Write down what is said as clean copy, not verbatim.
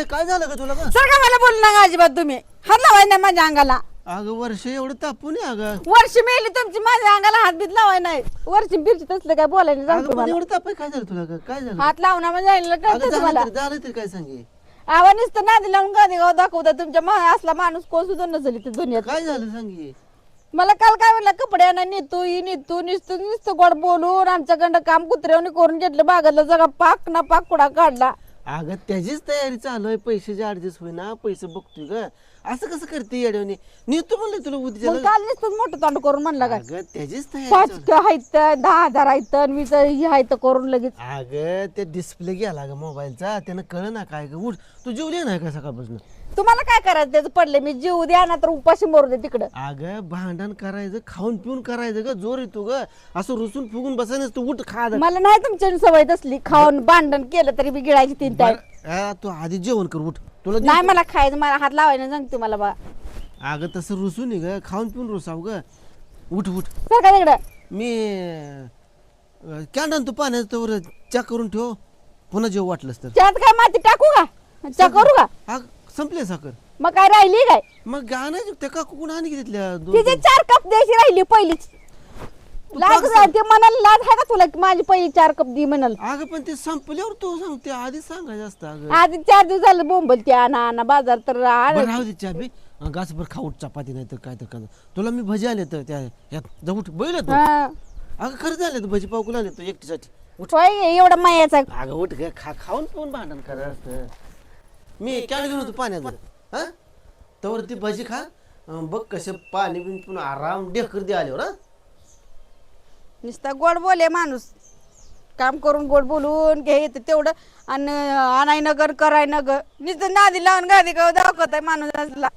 काय झालं का तुला का? सर का मला बोलू नका अजिबात तुम्ही. हात लावाय नाही माझ्या अंगाला. अगं वर्ष एवढं तापून आहे अगं. वर्ष मेली तुमची, माझ्या अंगाला हात बीत लावाय नाही. वर्षी बिरची तसलं काय बोलायला अगं सांगतो पण मला. एवढं ताप आहे, काय झालं तुला का? काय झालं? हात लावणार म्हणजे अगं कळतं मला. झालं तरी काय सांगे? आवा नुसतं नादी लावून गादी गाव दाखवता तुमच्या असला माणूस कोण सुद्धा नसेल इथे दुनियात. काय झालं सांगे? मला काल काय म्हणलं कपडे आणा नेतो ही नेतो नुसतं नुसतं गोड बोलून आमच्याकडं काम कुत्र्यावनी करून घेतलं. बागातला जगा पाक ना पाक कुडा काढला. अगं त्याचीच तयारी चालू आहे, पैशाची ऍडजस्ट होईना, पैसे बघतोय ग. असं कसं करते येड्याने? नेतो म्हणलं तुला मग उद्या. काल नुसतं मोठं तोंड करून म्हणला काय अगं त्याचीच तयारी 5 आहेत 10,000 आहेत 20 आहेत करून लगेच. अगं ते डिस्प्ले गेला ग मोबाईलचा, त्यानं कळ ना काय ग. उठ तू जेवली नाही का सकाळपासून? तुम्हाला काय करायचं त्याचं पडले मी जीव द्या ना तर उपाशी मरू दे तिकडं. अगं भांडण करायचं, खाऊन पिऊन करायचं ग. जोर येतो ग, असं रुसून फुगून बसायचं नसतं. उठ खा. मला नाही तुमच्या सवय तसली खाऊन भांडण केलं तरी मी गिळायची 3 टाइम. तू आधी जेवण कर, उठ. तुला नाही मला खायचं, मला हात लावायला सांगते मला बा. अगं तसं रुसून ग, खाऊन पिऊन रुसाव ग. उठ उठ. सर का तिकडं मी कॅन्डन तू पाण्याचं चॅक करून ठेव, पुन्हा जेव वाटलंस तर. त्यात काय माती टाकू का चा करू का? अग संपले साखर. मग काय राहिली काय? मग गाणं त्या काकू कोण आणि घेतल्या तिचे 4 कप द्यायची राहिली पहिलीच. लाज ते म्हणाल लाज आहे का तुला की माझी पहिली 4 कप दी म्हणाल. अगं पण ते संपल्यावर तू सांगते, आधी सांगायचं असतं. अगं आधी 4 दिवस झालं बोंबलती आणा आणा बाजार तर बरं राहू दे चहा बी. गासभर खाऊट चपाती नाही तर काय तर काय. तुला मी भजी आले तर त्या ह्यात जाऊ बैल तू. हा. अगं खरंच झाले भजी पावकुला आले तू एकटीसाठी. होय एवढा मायाचा. अगं उठ ग, खाऊन पिऊन भांडण करायचं असतं. मी कॅन घेऊन होतो पाण्यात. हा तर ती भजी खा. बघ कसे पाणी बिन पिऊन आराम ढेकर दे आल्यावर. हा नुसता गोड बोले माणूस, काम करून गोड बोलून घे येते तेवढं आणि आणाय नगर कराय नगर नुसतं नादी लावून गादी गाव दाखवत आहे माणूस असला.